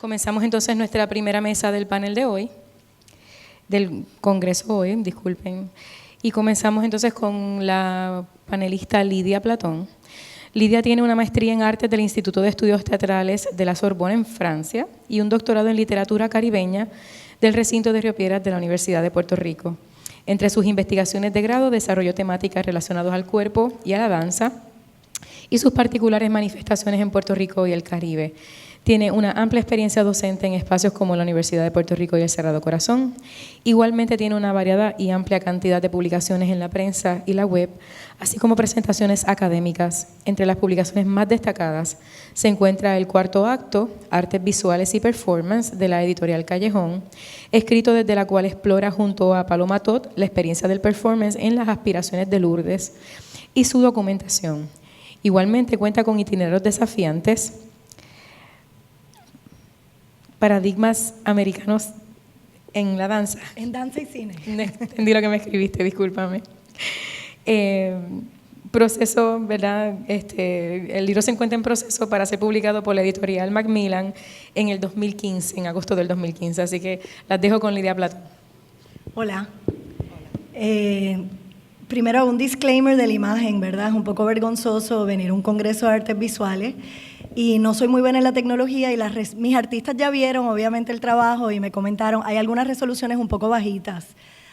Comenzamos entonces nuestra primera mesa del panel de hoy, del congreso hoy, disculpen. Y comenzamos entonces con la panelista Lidia Platón. Lidia tiene una maestría en artes del Instituto de Estudios Teatrales de la Sorbona en Francia y un doctorado en literatura caribeña del recinto de Río Piedras de la Universidad de Puerto Rico. Entre sus investigaciones de grado desarrolló temáticas relacionadas al cuerpo y a la danza y sus particulares manifestaciones en Puerto Rico y el Caribe. Tiene una amplia experiencia docente en espacios como la Universidad de Puerto Rico y el Sagrado Corazón. Igualmente tiene una variada y amplia cantidad de publicaciones en la prensa y la web, así como presentaciones académicas. Entre las publicaciones más destacadas se encuentra El Cuarto Acto, Artes Visuales y Performance, de la editorial Callejón, escrito desde la cual explora junto a Paloma Todd la experiencia del performance en las aspiraciones de Lourdes y su documentación. Igualmente cuenta con itinerarios desafiantes, paradigmas americanos en la danza. En danza y cine. Entendí lo que me escribiste, discúlpame. Proceso, ¿verdad? El libro se encuentra en proceso para ser publicado por la editorial Macmillan en el 2015, en agosto del 2015. Así que las dejo con Lidia Platón. Hola. Primero, un disclaimer de la imagen, ¿verdad? Es un poco vergonzoso venir a un congreso de artes visuales y no soy muy buena en la tecnología y mis artistas ya vieron obviamente el trabajo y me comentaron, hay algunas resoluciones un poco bajitas,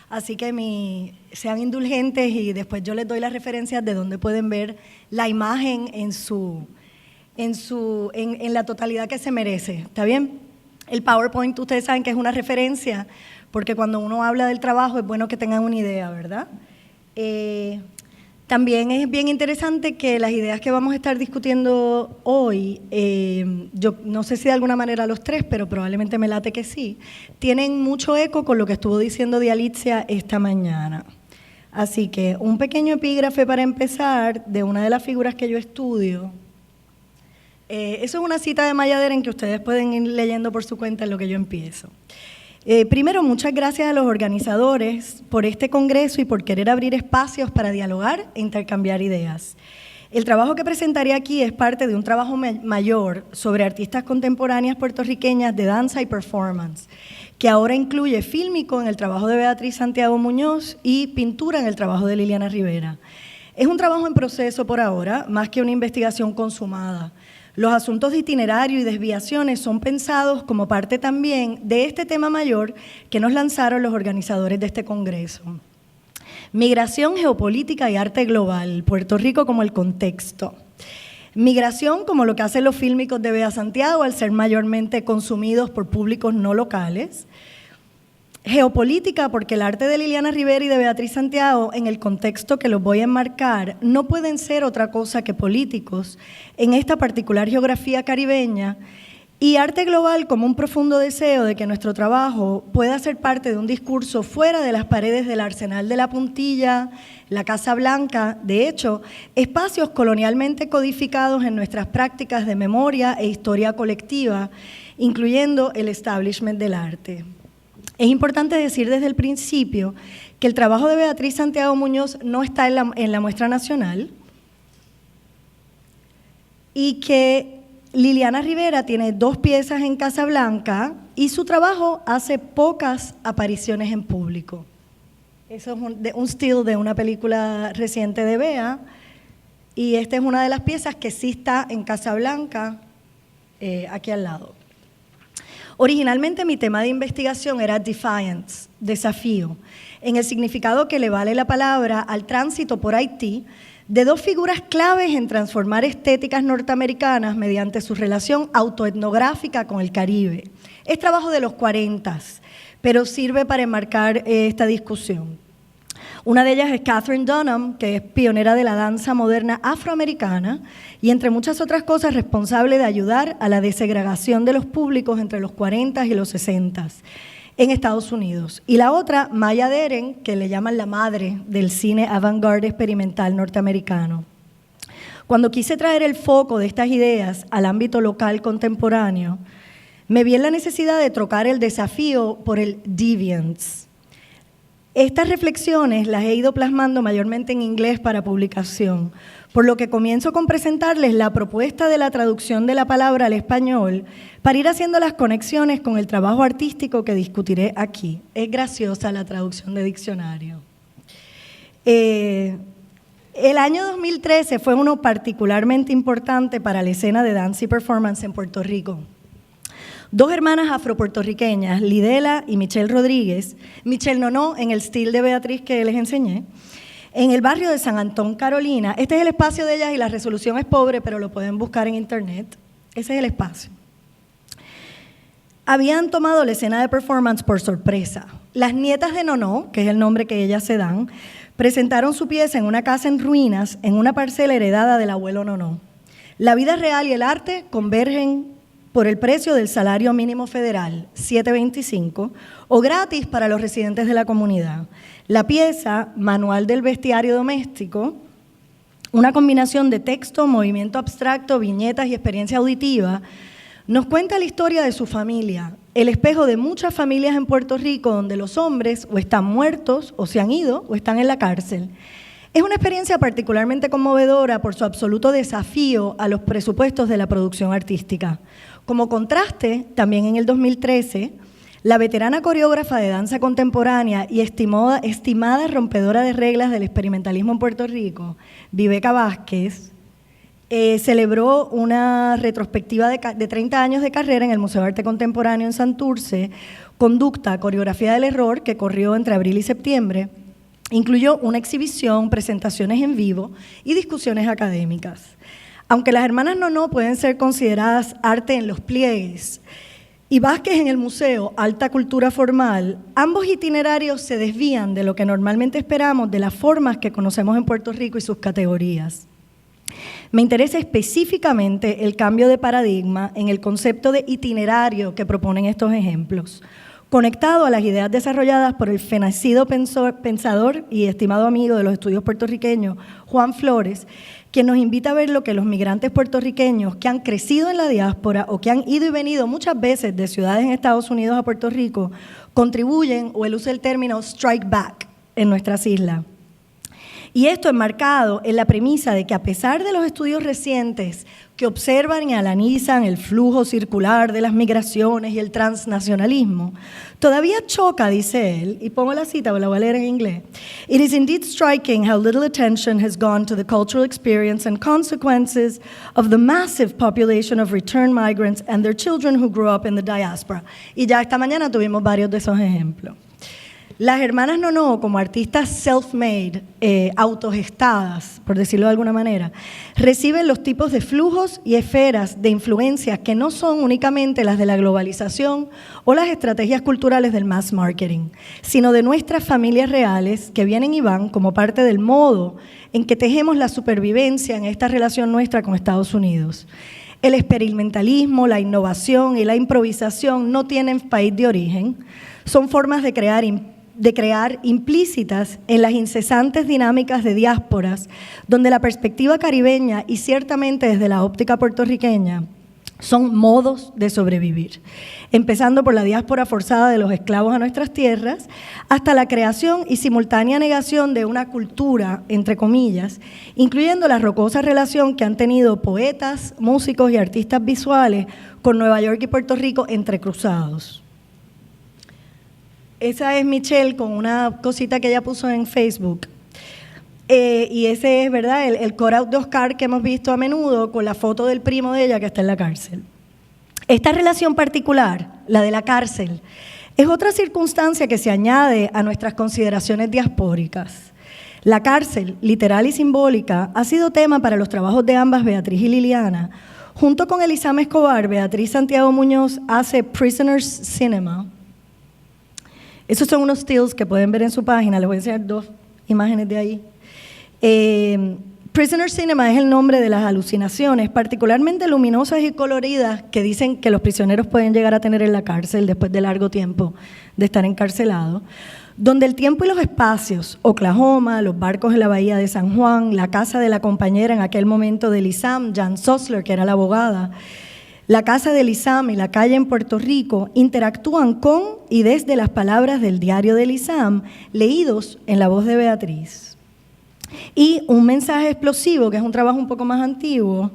así que sean indulgentes y después yo les doy las referencias de donde pueden ver la imagen en la totalidad que se merece, ¿está bien? El PowerPoint, ustedes saben que es una referencia, porque cuando uno habla del trabajo es bueno que tengan una idea, ¿verdad? También es bien interesante que las ideas que vamos a estar discutiendo hoy, yo no sé si de alguna manera los tres, pero probablemente me late que sí, tienen mucho eco con lo que estuvo diciendo Dialitzia esta mañana. Así que un pequeño epígrafe para empezar de una de las figuras que yo estudio. Eso es una cita de Maya Deren que ustedes pueden ir leyendo por su cuenta en lo que yo empiezo. Primero, muchas gracias a los organizadores por este congreso y por querer abrir espacios para dialogar e intercambiar ideas. El trabajo que presentaré aquí es parte de un trabajo mayor sobre artistas contemporáneas puertorriqueñas de danza y performance, que ahora incluye fílmico en el trabajo de Beatriz Santiago Muñoz y pintura en el trabajo de Liliana Rivera. Es un trabajo en proceso por ahora, más que una investigación consumada. Los asuntos de itinerario y desviaciones son pensados como parte también de este tema mayor que nos lanzaron los organizadores de este congreso. Migración, geopolítica y arte global, Puerto Rico como el contexto. Migración como lo que hacen los fílmicos de Bea Santiago al ser mayormente consumidos por públicos no locales. Geopolítica, porque el arte de Liliana Rivera y de Beatriz Santiago, en el contexto que los voy a enmarcar, no pueden ser otra cosa que políticos en esta particular geografía caribeña, y arte global como un profundo deseo de que nuestro trabajo pueda ser parte de un discurso fuera de las paredes del Arsenal de la Puntilla, la Casa Blanca, de hecho, espacios colonialmente codificados en nuestras prácticas de memoria e historia colectiva, incluyendo el establishment del arte. Es importante decir desde el principio que el trabajo de Beatriz Santiago Muñoz no está en la muestra nacional y que Liliana Rivera tiene 2 piezas en Casablanca y su trabajo hace pocas apariciones en público. Eso es un still de una película reciente de Bea y esta es una de las piezas que sí está en Casablanca, aquí al lado. Originalmente mi tema de investigación era defiance, desafío, en el significado que le vale la palabra al tránsito por Haití de 2 figuras claves en transformar estéticas norteamericanas mediante su relación autoetnográfica con el Caribe. Es trabajo de los 40, pero sirve para enmarcar esta discusión. Una de ellas es Katherine Dunham, que es pionera de la danza moderna afroamericana y, entre muchas otras cosas, responsable de ayudar a la desegregación de los públicos entre los 40 y los 60 en Estados Unidos. Y la otra, Maya Deren, que le llaman la madre del cine avant-garde experimental norteamericano. Cuando quise traer el foco de estas ideas al ámbito local contemporáneo, me vi en la necesidad de trocar el desafío por el deviance. Estas reflexiones las he ido plasmando mayormente en inglés para publicación, por lo que comienzo con presentarles la propuesta de la traducción de la palabra al español para ir haciendo las conexiones con el trabajo artístico que discutiré aquí. Es graciosa la traducción de diccionario. El año 2013 fue uno particularmente importante para la escena de dance y performance en Puerto Rico. Dos hermanas afropuertorriqueñas, Lidela y Michelle Rodríguez, Michelle Nonó en el estilo de Beatriz que les enseñé, en el barrio de San Antón, Carolina. Este es el espacio de ellas y la resolución es pobre, pero lo pueden buscar en internet. Ese es el espacio. Habían tomado la escena de performance por sorpresa. Las nietas de Nonó, que es el nombre que ellas se dan, presentaron su pieza en una casa en ruinas, en una parcela heredada del abuelo Nonó. La vida real y el arte convergen por el precio del salario mínimo federal, $7.25, o gratis para los residentes de la comunidad. La pieza, Manual del Bestiario Doméstico, una combinación de texto, movimiento abstracto, viñetas y experiencia auditiva, nos cuenta la historia de su familia, el espejo de muchas familias en Puerto Rico donde los hombres o están muertos, o se han ido, o están en la cárcel. Es una experiencia particularmente conmovedora por su absoluto desafío a los presupuestos de la producción artística. Como contraste, también en el 2013, la veterana coreógrafa de danza contemporánea y estimada rompedora de reglas del experimentalismo en Puerto Rico, Viveca Vázquez, celebró una retrospectiva de 30 años de carrera en el Museo de Arte Contemporáneo en Santurce, Conducta, Coreografía del Error, que corrió entre abril y septiembre. Incluyó una exhibición, presentaciones en vivo y discusiones académicas. Aunque las hermanas Nonó pueden ser consideradas arte en los pliegues y Vázquez en el museo, alta cultura formal, ambos itinerarios se desvían de lo que normalmente esperamos de las formas que conocemos en Puerto Rico y sus categorías. Me interesa específicamente el cambio de paradigma en el concepto de itinerario que proponen estos ejemplos, conectado a las ideas desarrolladas por el fenecido pensador y estimado amigo de los estudios puertorriqueños, Juan Flores, quien nos invita a ver lo que los migrantes puertorriqueños que han crecido en la diáspora o que han ido y venido muchas veces de ciudades en Estados Unidos a Puerto Rico contribuyen, o él usa el término strike back, en nuestras islas. Y esto enmarcado en la premisa de que a pesar de los estudios recientes que observan y analizan el flujo circular de las migraciones y el transnacionalismo, todavía choca, dice él, y pongo la cita, la voy a leer en inglés. It is indeed striking how little attention has gone to the cultural experience and consequences of the massive population of return migrants and their children who grew up in the diaspora. Y ya esta mañana tuvimos varios de esos ejemplos. Las hermanas Nonó, como artistas self-made, autogestadas, por decirlo de alguna manera, reciben los tipos de flujos y esferas de influencias que no son únicamente las de la globalización o las estrategias culturales del mass marketing, sino de nuestras familias reales que vienen y van como parte del modo en que tejemos la supervivencia en esta relación nuestra con Estados Unidos. El experimentalismo, la innovación y la improvisación no tienen país de origen, son formas de crear implícitas en las incesantes dinámicas de diásporas, donde la perspectiva caribeña y ciertamente desde la óptica puertorriqueña son modos de sobrevivir, empezando por la diáspora forzada de los esclavos a nuestras tierras, hasta la creación y simultánea negación de una cultura, entre comillas, incluyendo la rocosa relación que han tenido poetas, músicos y artistas visuales con Nueva York y Puerto Rico entrecruzados. Esa es Michelle con una cosita que ella puso en Facebook. Y ese es, ¿verdad?, el cutout de Oscar que hemos visto a menudo con la foto del primo de ella que está en la cárcel. Esta relación particular, la de la cárcel, es otra circunstancia que se añade a nuestras consideraciones diaspóricas. La cárcel, literal y simbólica, ha sido tema para los trabajos de ambas, Beatriz y Liliana. Junto con Elizama Escobar, Beatriz Santiago Muñoz hace Prisoners Cinema. Esos son unos stills que pueden ver en su página. Les voy a enseñar dos imágenes de ahí. Prisoner Cinema es el nombre de las alucinaciones, particularmente luminosas y coloridas, que dicen que los prisioneros pueden llegar a tener en la cárcel después de largo tiempo de estar encarcelados, donde el tiempo y los espacios, Oklahoma, los barcos en la bahía de San Juan, la casa de la compañera en aquel momento de Lizam, Jan Sosler, que era la abogada, La Casa del ISAM y la calle en Puerto Rico interactúan con y desde las palabras del diario del ISAM, leídos en la voz de Beatriz. Y un mensaje explosivo, que es un trabajo un poco más antiguo,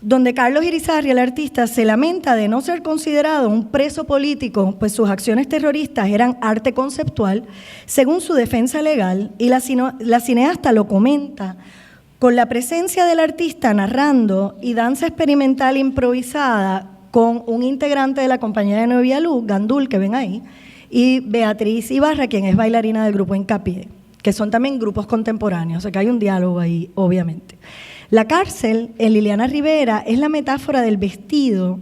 donde Carlos Irizarry, el artista, se lamenta de no ser considerado un preso político, pues sus acciones terroristas eran arte conceptual, según su defensa legal, y la cineasta lo comenta con la presencia del artista narrando y danza experimental improvisada con un integrante de la compañía de Novia Luz, Gandul, que ven ahí, y Beatriz Ibarra, quien es bailarina del grupo Hincapié, que son también grupos contemporáneos, o sea que hay un diálogo ahí, obviamente. La cárcel, en Liliana Rivera, es la metáfora del vestido.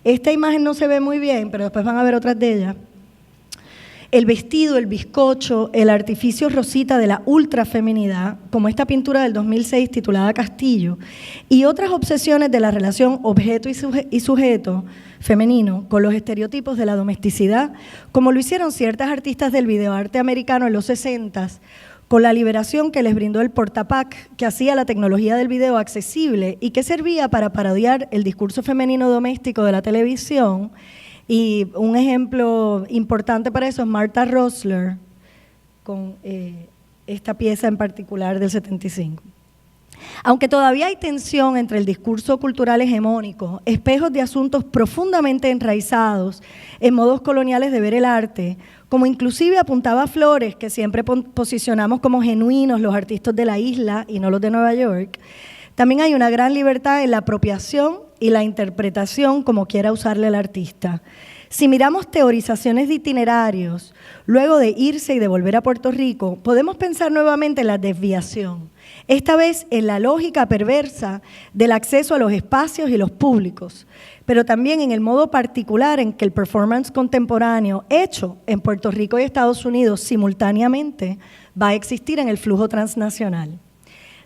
Esta imagen no se ve muy bien, pero después van a ver otras de ellas. El vestido, el bizcocho, el artificio rosita de la ultrafeminidad, como esta pintura del 2006 titulada Castillo, y otras obsesiones de la relación objeto y sujeto femenino con los estereotipos de la domesticidad, como lo hicieron ciertas artistas del videoarte americano en los 60s, con la liberación que les brindó el portapac, que hacía la tecnología del video accesible y que servía para parodiar el discurso femenino doméstico de la televisión. Y un ejemplo importante para eso es Martha Rosler, con esta pieza en particular del 75. Aunque todavía hay tensión entre el discurso cultural hegemónico, espejos de asuntos profundamente enraizados en modos coloniales de ver el arte, como inclusive apuntaba Flores, que siempre posicionamos como genuinos los artistas de la isla y no los de Nueva York, también hay una gran libertad en la apropiación y la interpretación como quiera usarle el artista. Si miramos teorizaciones de itinerarios, luego de irse y de volver a Puerto Rico, podemos pensar nuevamente en la desviación, esta vez en la lógica perversa del acceso a los espacios y los públicos, pero también en el modo particular en que el performance contemporáneo hecho en Puerto Rico y Estados Unidos simultáneamente va a existir en el flujo transnacional.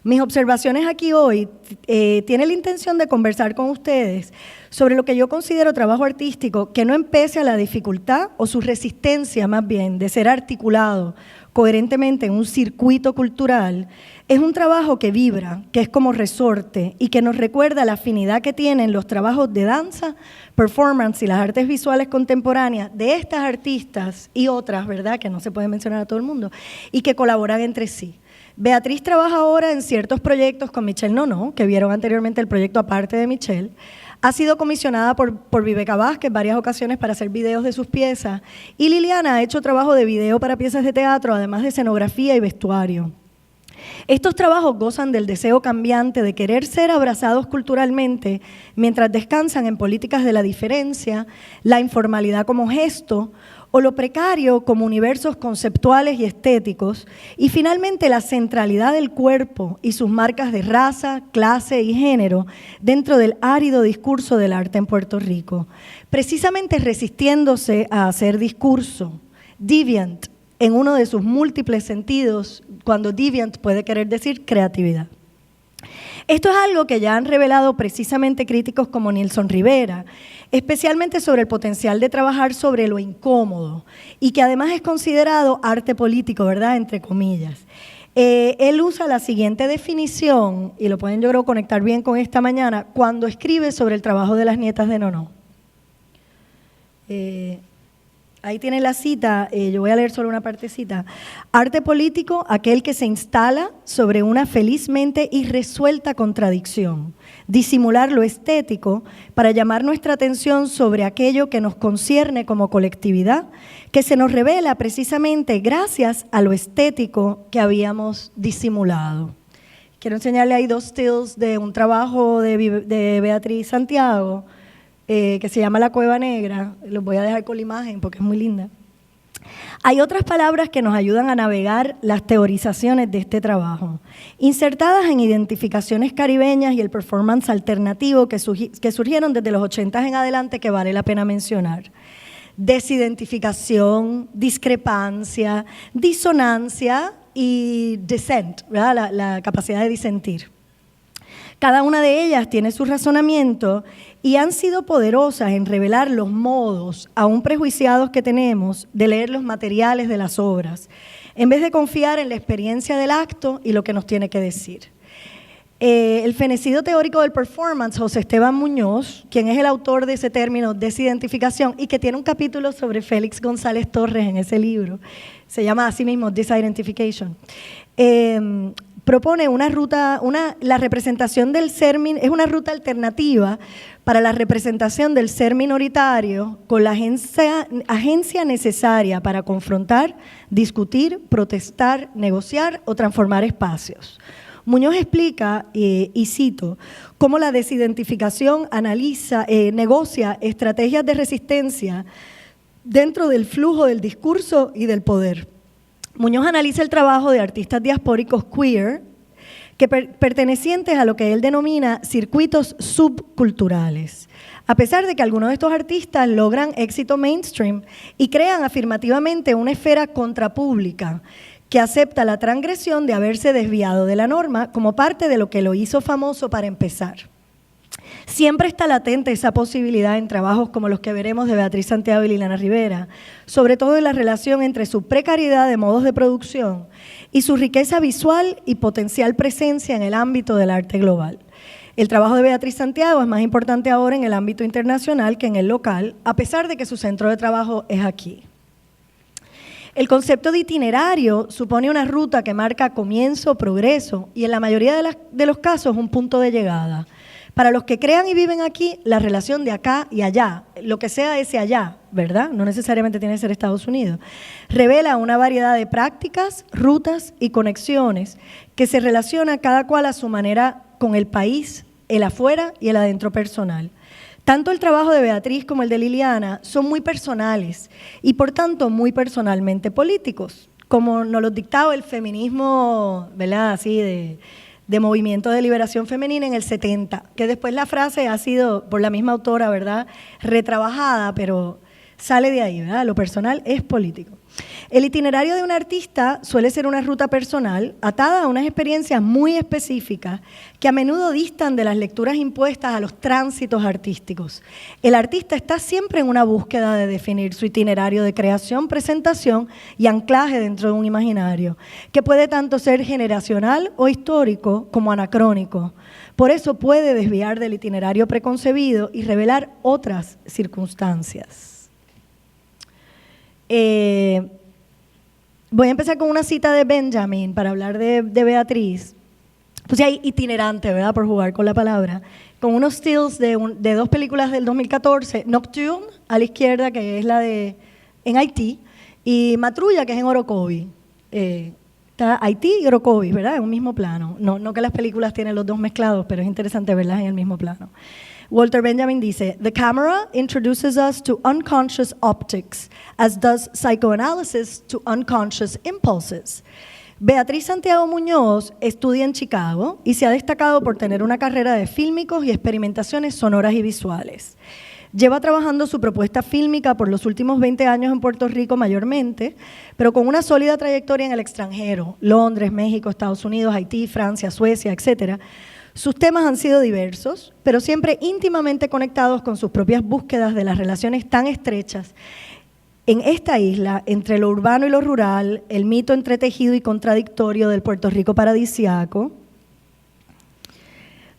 Mis observaciones aquí hoy tienen la intención de conversar con ustedes sobre lo que yo considero trabajo artístico que no empece a la dificultad o su resistencia más bien de ser articulado coherentemente en un circuito cultural. Es un trabajo que vibra, que es como resorte y que nos recuerda la afinidad que tienen los trabajos de danza, performance y las artes visuales contemporáneas de estas artistas y otras, ¿verdad?, que no se puede mencionar a todo el mundo, y que colaboran entre sí. Beatriz trabaja ahora en ciertos proyectos con Michelle Nono, que vieron anteriormente el proyecto aparte de Michelle. Ha sido comisionada por Viveca Vázquez en varias ocasiones para hacer videos de sus piezas. Y Liliana ha hecho trabajo de video para piezas de teatro, además de escenografía y vestuario. Estos trabajos gozan del deseo cambiante de querer ser abrazados culturalmente mientras descansan en políticas de la diferencia, la informalidad como gesto, o lo precario como universos conceptuales y estéticos, y finalmente la centralidad del cuerpo y sus marcas de raza, clase y género dentro del árido discurso del arte en Puerto Rico, precisamente resistiéndose a hacer discurso, deviant, en uno de sus múltiples sentidos, cuando deviant puede querer decir creatividad. Esto es algo que ya han revelado precisamente críticos como Nilson Rivera, especialmente sobre el potencial de trabajar sobre lo incómodo y que además es considerado arte político, ¿verdad?, entre comillas. Él usa la siguiente definición, y lo pueden yo creo conectar bien con esta mañana, cuando escribe sobre el trabajo de las nietas de Nono. Ahí tienen la cita, yo voy a leer solo una partecita. Arte político, aquel que se instala sobre una felizmente irresuelta contradicción. Disimular lo estético para llamar nuestra atención sobre aquello que nos concierne como colectividad, que se nos revela precisamente gracias a lo estético que habíamos disimulado. Quiero enseñarle ahí dos stills de un trabajo de Beatriz Santiago, que se llama La Cueva Negra. Los voy a dejar con la imagen porque es muy linda. Hay otras palabras que nos ayudan a navegar las teorizaciones de este trabajo, insertadas en identificaciones caribeñas y el performance alternativo que surgieron desde los 80 en adelante, que vale la pena mencionar. Desidentificación, discrepancia, disonancia y dissent, ¿verdad? La capacidad de disentir. Cada una de ellas tiene su razonamiento y han sido poderosas en revelar los modos, aún prejuiciados, que tenemos de leer los materiales de las obras, en vez de confiar en la experiencia del acto y lo que nos tiene que decir. El fenecido teórico del performance, José Esteban Muñoz, quien es el autor de ese término desidentificación y que tiene un capítulo sobre Félix González Torres en ese libro, se llama así mismo Disidentification, propone una ruta, la representación del ser, es una ruta alternativa para la representación del ser minoritario con la agencia necesaria para confrontar, discutir, protestar, negociar o transformar espacios. Muñoz explica, y cito, cómo la desidentificación negocia estrategias de resistencia dentro del flujo del discurso y del poder. Muñoz analiza el trabajo de artistas diaspóricos queer que pertenecientes a lo que él denomina circuitos subculturales. A pesar de que algunos de estos artistas logran éxito mainstream y crean afirmativamente una esfera contrapública que acepta la transgresión de haberse desviado de la norma como parte de lo que lo hizo famoso para empezar. Siempre está latente esa posibilidad en trabajos como los que veremos de Beatriz Santiago y Liliana Rivera, sobre todo en la relación entre su precariedad de modos de producción y su riqueza visual y potencial presencia en el ámbito del arte global. El trabajo de Beatriz Santiago es más importante ahora en el ámbito internacional que en el local, a pesar de que su centro de trabajo es aquí. El concepto de itinerario supone una ruta que marca comienzo, progreso y en la mayoría de los casos un punto de llegada. Para los que crean y viven aquí, la relación de acá y allá, lo que sea ese allá, ¿verdad? No necesariamente tiene que ser Estados Unidos, revela una variedad de prácticas, rutas y conexiones que se relacionan cada cual a su manera con el país, el afuera y el adentro personal. Tanto el trabajo de Beatriz como el de Liliana son muy personales y por tanto muy personalmente políticos, como nos lo dictaba el feminismo, ¿verdad? Así de movimiento de liberación femenina en el 70, que después la frase ha sido por la misma autora, ¿verdad?, retrabajada, pero sale de ahí, ¿verdad? Lo personal es político. El itinerario de un artista suele ser una ruta personal atada a unas experiencias muy específicas que a menudo distan de las lecturas impuestas a los tránsitos artísticos. El artista está siempre en una búsqueda de definir su itinerario de creación, presentación y anclaje dentro de un imaginario, que puede tanto ser generacional o histórico como anacrónico. Por eso puede desviar del itinerario preconcebido y revelar otras circunstancias. Voy a empezar con una cita de Benjamin para hablar de Beatriz. Pues hay itinerante, ¿verdad? Por jugar con la palabra. Con unos stills de dos películas del 2014, Nocturne, a la izquierda, que es la de en Haití, y Matrulla, que es en Orocovi. Está Haití y Orocovi, ¿verdad? En un mismo plano. No que las películas tienen los dos mezclados, pero es interesante verlas en el mismo plano. Walter Benjamin dice, "The camera introduces us to unconscious optics, as does psychoanalysis to unconscious impulses." Beatriz Santiago Muñoz estudia en Chicago y se ha destacado por tener una carrera de fílmicos y experimentaciones sonoras y visuales. Lleva trabajando su propuesta fílmica por los últimos 20 años en Puerto Rico mayormente, pero con una sólida trayectoria en el extranjero, Londres, México, Estados Unidos, Haití, Francia, Suecia, etc. Sus temas han sido diversos, pero siempre íntimamente conectados con sus propias búsquedas de las relaciones tan estrechas en esta isla entre lo urbano y lo rural, el mito entretejido y contradictorio del Puerto Rico paradisíaco,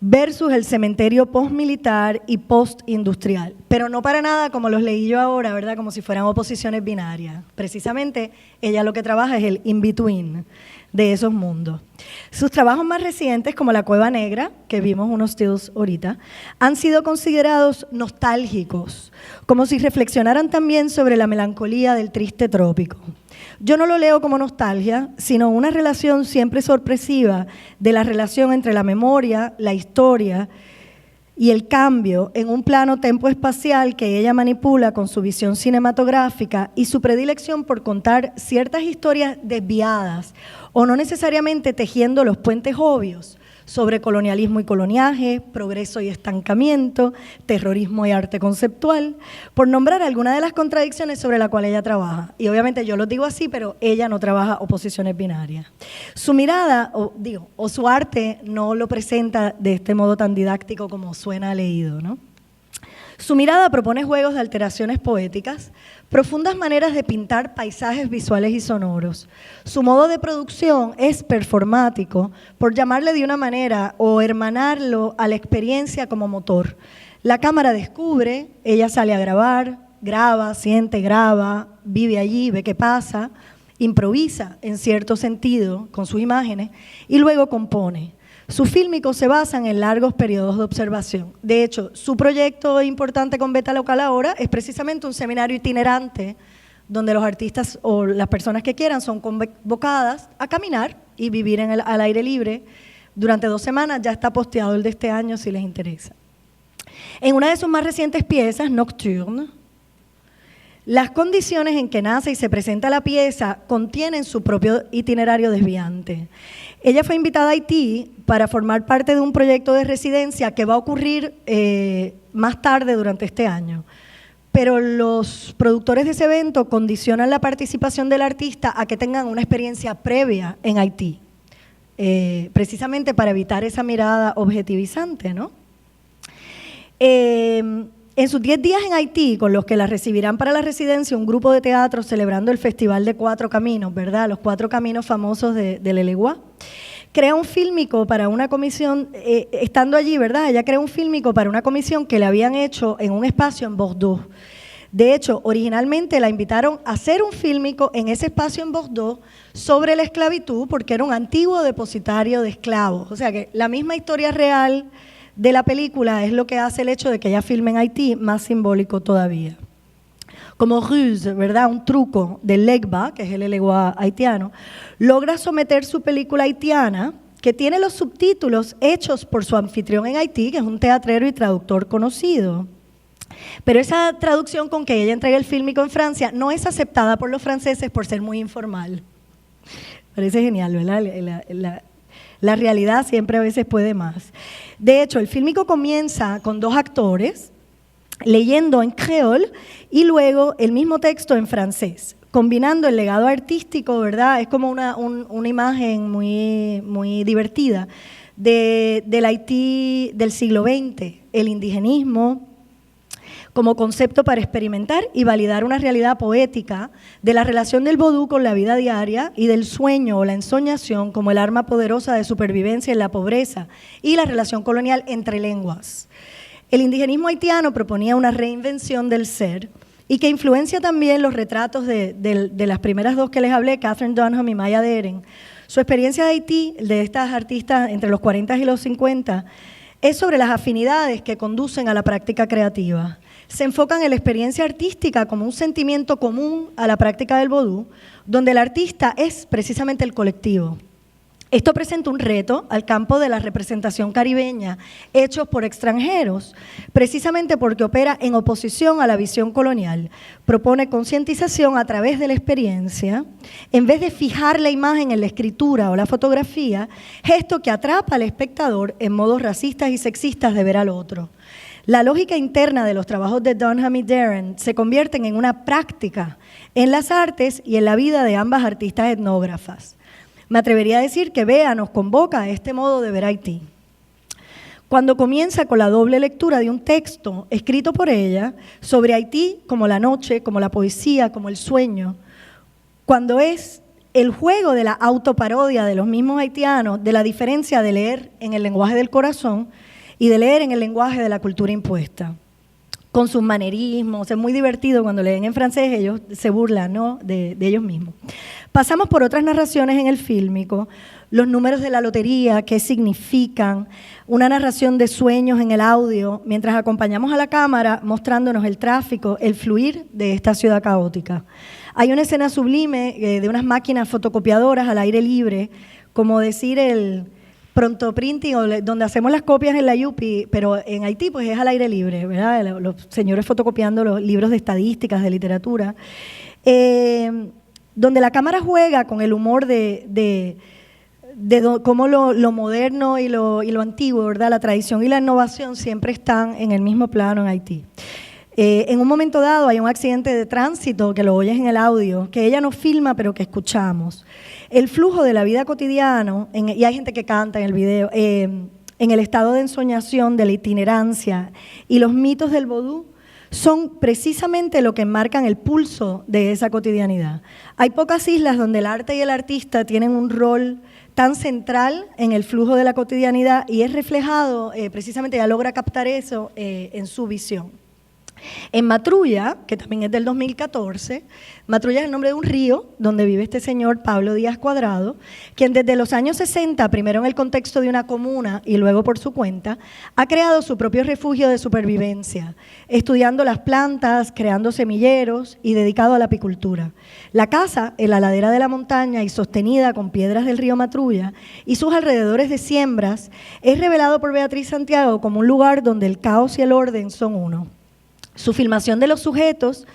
versus el cementerio postmilitar y postindustrial. Pero no para nada como los leí yo ahora, ¿verdad? Como si fueran oposiciones binarias. Precisamente, ella lo que trabaja es el in-between de esos mundos. Sus trabajos más recientes, como La Cueva Negra, que vimos unos stills ahorita, han sido considerados nostálgicos, como si reflexionaran también sobre la melancolía del triste trópico. Yo no lo leo como nostalgia, sino una relación siempre sorpresiva de la relación entre la memoria, la historia y el cambio en un plano tempo-espacial que ella manipula con su visión cinematográfica y su predilección por contar ciertas historias desviadas o no necesariamente tejiendo los puentes obvios sobre colonialismo y coloniaje, progreso y estancamiento, terrorismo y arte conceptual, por nombrar algunas de las contradicciones sobre las cuales ella trabaja. Y obviamente yo lo digo así, pero ella no trabaja oposiciones binarias. Su mirada, o su arte, no lo presenta de este modo tan didáctico como suena leído, ¿no? Su mirada propone juegos de alteraciones poéticas, profundas maneras de pintar paisajes visuales y sonoros. Su modo de producción es performático, por llamarle de una manera, o hermanarlo a la experiencia como motor. La cámara descubre, ella sale a grabar, graba, siente, graba, vive allí, ve qué pasa, improvisa en cierto sentido con sus imágenes y luego compone. Sus fílmicos se basan en largos periodos de observación. De hecho, su proyecto importante con Beta Local ahora es precisamente un seminario itinerante donde los artistas o las personas que quieran son convocadas a caminar y vivir al aire libre durante 2 semanas. Ya está posteado el de este año si les interesa. En una de sus más recientes piezas, Nocturne, las condiciones en que nace y se presenta la pieza contienen su propio itinerario desviante. Ella fue invitada a Haití para formar parte de un proyecto de residencia que va a ocurrir más tarde durante este año. Pero los productores de ese evento condicionan la participación del artista a que tengan una experiencia previa en Haití, precisamente para evitar esa mirada objetivizante, ¿no? En sus 10 días en Haití, con los que la recibirán para la residencia, un grupo de teatro celebrando el Festival de 4 Caminos, ¿verdad? Los 4 caminos famosos de Leleguá. Crea un fílmico para una comisión, estando allí, ¿verdad? Ella crea un fílmico para una comisión que le habían hecho en un espacio en Bordeaux. De hecho, originalmente la invitaron a hacer un fílmico en ese espacio en Bordeaux sobre la esclavitud, porque era un antiguo depositario de esclavos. O sea que la misma historia real de la película es lo que hace el hecho de que ella filme en Haití más simbólico todavía. Como ruse, ¿verdad? Un truco del Legba, que es el Leleguá haitiano, logra someter su película haitiana, que tiene los subtítulos hechos por su anfitrión en Haití, que es un teatrero y traductor conocido. Pero esa traducción con que ella entrega el fílmico en Francia no es aceptada por los franceses por ser muy informal. Parece genial, ¿verdad? La realidad siempre a veces puede más. De hecho, el fílmico comienza con 2 actores leyendo en creol y luego el mismo texto en francés, combinando el legado artístico, ¿verdad? Es como una imagen muy divertida del Haití del siglo XX, el indigenismo como concepto para experimentar y validar una realidad poética de la relación del vodú con la vida diaria y del sueño o la ensoñación como el arma poderosa de supervivencia en la pobreza y la relación colonial entre lenguas. El indigenismo haitiano proponía una reinvención del ser y que influencia también los retratos de las primeras 2 que les hablé, Katherine Dunham y Maya Deren. Su experiencia de Haití, de estas artistas entre los 40 y los 50, es sobre las afinidades que conducen a la práctica creativa. Se enfocan en la experiencia artística como un sentimiento común a la práctica del vodú, donde el artista es precisamente el colectivo. Esto presenta un reto al campo de la representación caribeña, hechos por extranjeros, precisamente porque opera en oposición a la visión colonial. Propone concientización a través de la experiencia, en vez de fijar la imagen en la escritura o la fotografía, gesto que atrapa al espectador en modos racistas y sexistas de ver al otro. La lógica interna de los trabajos de Dunham y Deren se convierten en una práctica en las artes y en la vida de ambas artistas etnógrafas. Me atrevería a decir que Bea nos convoca a este modo de ver Haití. Cuando comienza con la doble lectura de un texto escrito por ella sobre Haití como la noche, como la poesía, como el sueño, cuando es el juego de la autoparodia de los mismos haitianos, de la diferencia de leer en el lenguaje del corazón y de leer en el lenguaje de la cultura impuesta, con sus manerismos. Es muy divertido cuando leen en francés, ellos se burlan, ¿no?, de ellos mismos. Pasamos por otras narraciones en el fílmico, los números de la lotería, qué significan, una narración de sueños en el audio, mientras acompañamos a la cámara mostrándonos el tráfico, el fluir de esta ciudad caótica. Hay una escena sublime de unas máquinas fotocopiadoras al aire libre, como decir el pronto printing, donde hacemos las copias en la Yupi, pero en Haití pues es al aire libre, ¿verdad? Los señores fotocopiando los libros de estadísticas, de literatura, donde la cámara juega con el humor de cómo lo moderno y lo antiguo, ¿verdad? La tradición y la innovación siempre están en el mismo plano en Haití. En un momento dado hay un accidente de tránsito que lo oyes en el audio, que ella no filma pero que escuchamos. El flujo de la vida cotidiana, y hay gente que canta en el video, en en el estado de ensoñación, de la itinerancia y los mitos del vodú son precisamente lo que marcan el pulso de esa cotidianidad. Hay pocas islas donde el arte y el artista tienen un rol tan central en el flujo de la cotidianidad y es reflejado, precisamente ya logra captar eso en su visión. En Matrulla, que también es del 2014, Matrulla es el nombre de un río donde vive este señor Pablo Díaz Cuadrado, quien desde los años 60, primero en el contexto de una comuna y luego por su cuenta, ha creado su propio refugio de supervivencia, estudiando las plantas, creando semilleros y dedicado a la apicultura. La casa, en la ladera de la montaña y sostenida con piedras del río Matrulla y sus alrededores de siembras, es revelado por Beatriz Santiago como un lugar donde el caos y el orden son uno. Su filmación de los sujetos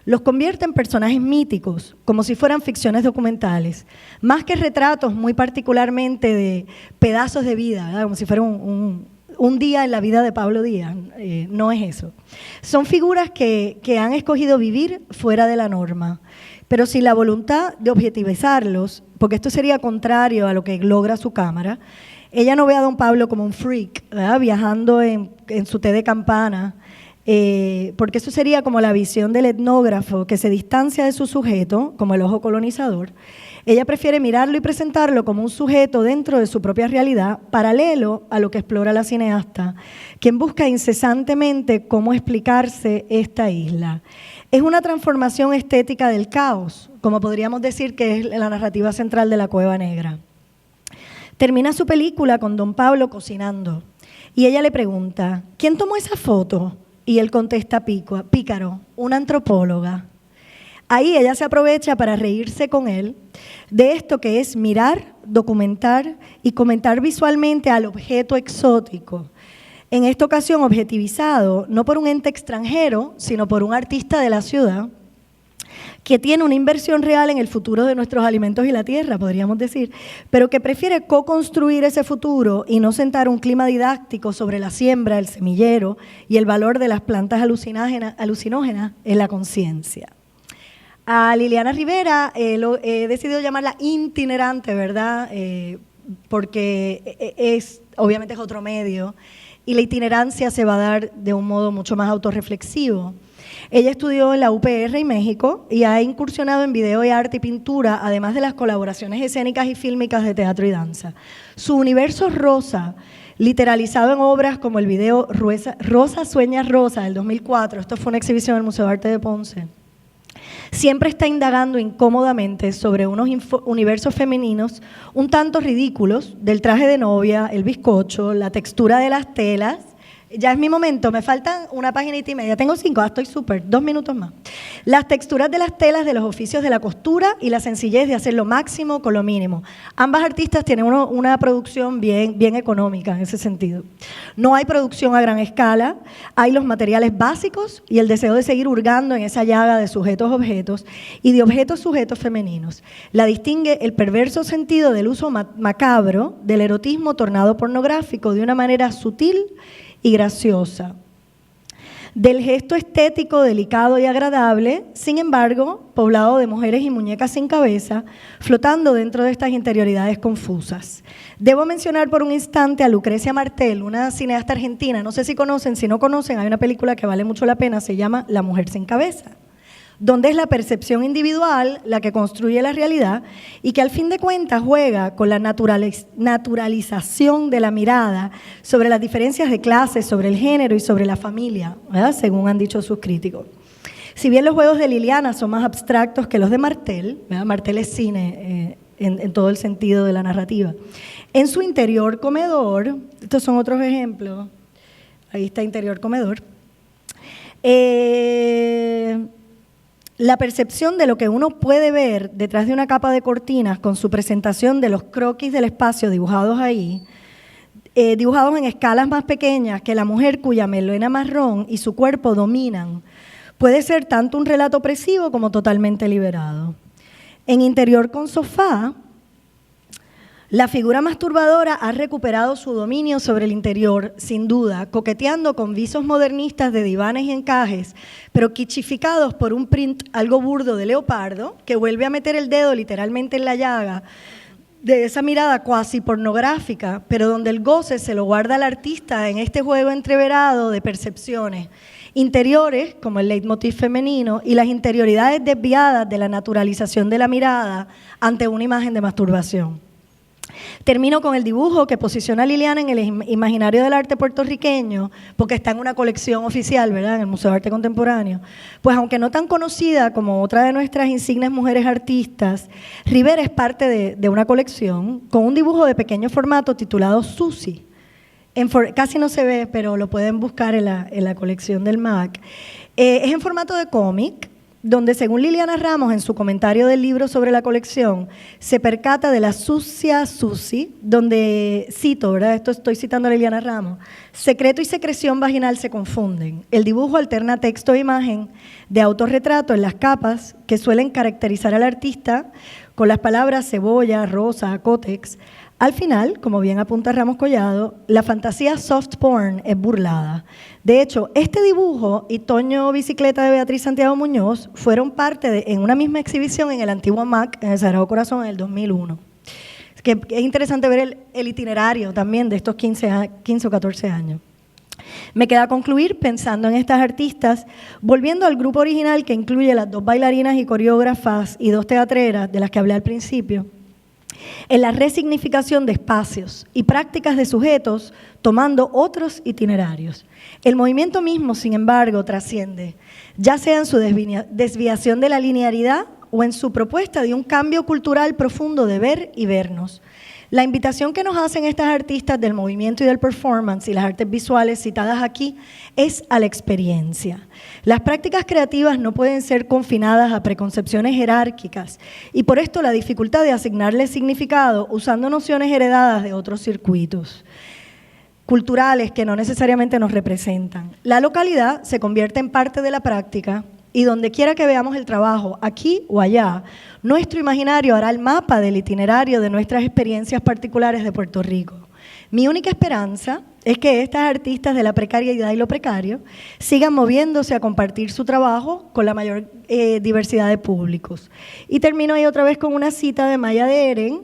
los convierte en personajes míticos, como si fueran ficciones documentales, más que retratos muy particularmente de pedazos de vida, ¿verdad? Como si fuera un día en la vida de Pablo Díaz, no es eso. Son figuras que han escogido vivir fuera de la norma, pero sin la voluntad de objetivizarlos, porque esto sería contrario a lo que logra su cámara. Ella no ve a don Pablo como un freak, ¿verdad? Viajando en su té de campana, porque eso sería como la visión del etnógrafo que se distancia de su sujeto, como el ojo colonizador. Ella prefiere mirarlo y presentarlo como un sujeto dentro de su propia realidad, paralelo a lo que explora la cineasta, quien busca incesantemente cómo explicarse esta isla. Es una transformación estética del caos, como podríamos decir que es la narrativa central de La Cueva Negra. Termina su película con don Pablo cocinando y ella le pregunta, ¿quién tomó esa foto? Y él contesta pícaro, una antropóloga. Ahí ella se aprovecha para reírse con él de esto que es mirar, documentar y comentar visualmente al objeto exótico. En esta ocasión objetivizado, no por un ente extranjero, sino por un artista de la ciudad, que tiene una inversión real en el futuro de nuestros alimentos y la tierra, podríamos decir, pero que prefiere co-construir ese futuro y no sentar un clima didáctico sobre la siembra, el semillero y el valor de las plantas alucinógenas en la conciencia. A Liliana Rivera he decidido llamarla itinerante, ¿verdad? Porque obviamente es otro medio y la itinerancia se va a dar de un modo mucho más autorreflexivo. Ella estudió en la UPR y México y ha incursionado en video y arte y pintura, además de las colaboraciones escénicas y fílmicas de teatro y danza. Su universo rosa, literalizado en obras como el video Rosa Sueña Rosa del 2004, esto fue una exhibición en el Museo de Arte de Ponce, siempre está indagando incómodamente sobre unos universos femeninos un tanto ridículos, del traje de novia, el bizcocho, la textura de las telas. Ya es mi momento, me faltan una paginita y media, tengo 5, estoy súper, 2 minutos más. Las texturas de las telas, de los oficios de la costura y la sencillez de hacer lo máximo con lo mínimo. Ambas artistas tienen una producción bien económica en ese sentido. No hay producción a gran escala, hay los materiales básicos y el deseo de seguir hurgando en esa llaga de sujetos-objetos y de objetos-sujetos femeninos. La distingue el perverso sentido del uso macabro del erotismo tornado pornográfico de una manera sutil y graciosa, del gesto estético delicado y agradable, sin embargo, poblado de mujeres y muñecas sin cabeza, flotando dentro de estas interioridades confusas. Debo mencionar por un instante a Lucrecia Martel, una cineasta argentina, no sé si conocen, si no conocen, hay una película que vale mucho la pena, se llama La mujer sin cabeza, donde es la percepción individual la que construye la realidad y que al fin de cuentas juega con la naturalización de la mirada sobre las diferencias de clases, sobre el género y sobre la familia, ¿verdad? Según han dicho sus críticos. Si bien los juegos de Liliana son más abstractos que los de Martel, ¿verdad? Martel es cine en todo el sentido de la narrativa. En su interior comedor, estos son otros ejemplos, ahí está interior comedor, la percepción de lo que uno puede ver detrás de una capa de cortinas con su presentación de los croquis del espacio dibujados ahí, dibujados en escalas más pequeñas que la mujer cuya melena marrón y su cuerpo dominan, puede ser tanto un relato opresivo como totalmente liberado. En Interior con sofá, la figura masturbadora ha recuperado su dominio sobre el interior, sin duda, coqueteando con visos modernistas de divanes y encajes, pero quichificados por un print algo burdo de leopardo, que vuelve a meter el dedo literalmente en la llaga de esa mirada cuasi pornográfica, pero donde el goce se lo guarda al artista en este juego entreverado de percepciones interiores, como el leitmotiv femenino, y las interioridades desviadas de la naturalización de la mirada ante una imagen de masturbación. Termino con el dibujo que posiciona a Liliana en el imaginario del arte puertorriqueño, porque está en una colección oficial, ¿verdad?, en el Museo de Arte Contemporáneo. Pues aunque no tan conocida como otra de nuestras insignes mujeres artistas, Rivera es parte de una colección con un dibujo de pequeño formato titulado Susi. Casi no se ve, pero lo pueden buscar en la colección del MAC. Es en formato de cómic, donde según Liliana Ramos en su comentario del libro sobre la colección, se percata de la sucia Susi, donde, cito, ¿verdad?, esto estoy citando a Liliana Ramos, secreto y secreción vaginal se confunden. El dibujo alterna texto e imagen de autorretrato en las capas que suelen caracterizar al artista con las palabras cebolla, rosa, cótex. Al final, como bien apunta Ramos Collado, la fantasía soft porn es burlada. De hecho, este dibujo y Toño Bicicleta de Beatriz Santiago Muñoz fueron parte en una misma exhibición en el antiguo MAC, en el Sagrado Corazón, en el 2001. Es interesante ver el itinerario también de estos 15 o 14 años. Me queda concluir pensando en estas artistas, volviendo al grupo original que incluye las 2 bailarinas y coreógrafas y 2 teatreras de las que hablé al principio, en la resignificación de espacios y prácticas de sujetos tomando otros itinerarios. El movimiento mismo, sin embargo, trasciende, ya sea en su desviación de la linearidad o en su propuesta de un cambio cultural profundo de ver y vernos. La invitación que nos hacen estas artistas del movimiento y del performance y las artes visuales citadas aquí es a la experiencia. Las prácticas creativas no pueden ser confinadas a preconcepciones jerárquicas y por esto la dificultad de asignarle significado usando nociones heredadas de otros circuitos culturales que no necesariamente nos representan. La localidad se convierte en parte de la práctica y donde quiera que veamos el trabajo, aquí o allá, nuestro imaginario hará el mapa del itinerario de nuestras experiencias particulares de Puerto Rico. Mi única esperanza es que estas artistas de la precariedad y lo precario sigan moviéndose a compartir su trabajo con la mayor diversidad de públicos. Y termino ahí otra vez con una cita de Maya Deren,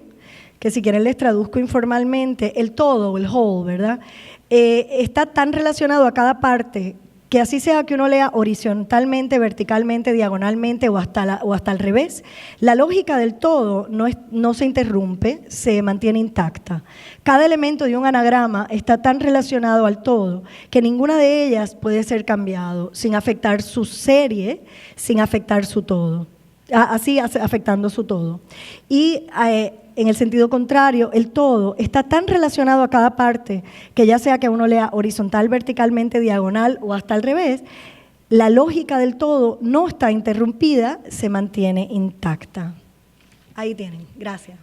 que si quieren les traduzco informalmente, el todo, el whole, ¿verdad? Está tan relacionado a cada parte que así sea que uno lea horizontalmente, verticalmente, diagonalmente o hasta al revés, la lógica del todo no se interrumpe, se mantiene intacta. Cada elemento de un anagrama está tan relacionado al todo que ninguna de ellas puede ser cambiado sin afectar su serie, sin afectar su todo, así afectando su todo. Y en el sentido contrario, el todo está tan relacionado a cada parte que ya sea que uno lea horizontal, verticalmente, diagonal o hasta al revés, la lógica del todo no está interrumpida, se mantiene intacta. Ahí tienen. Gracias.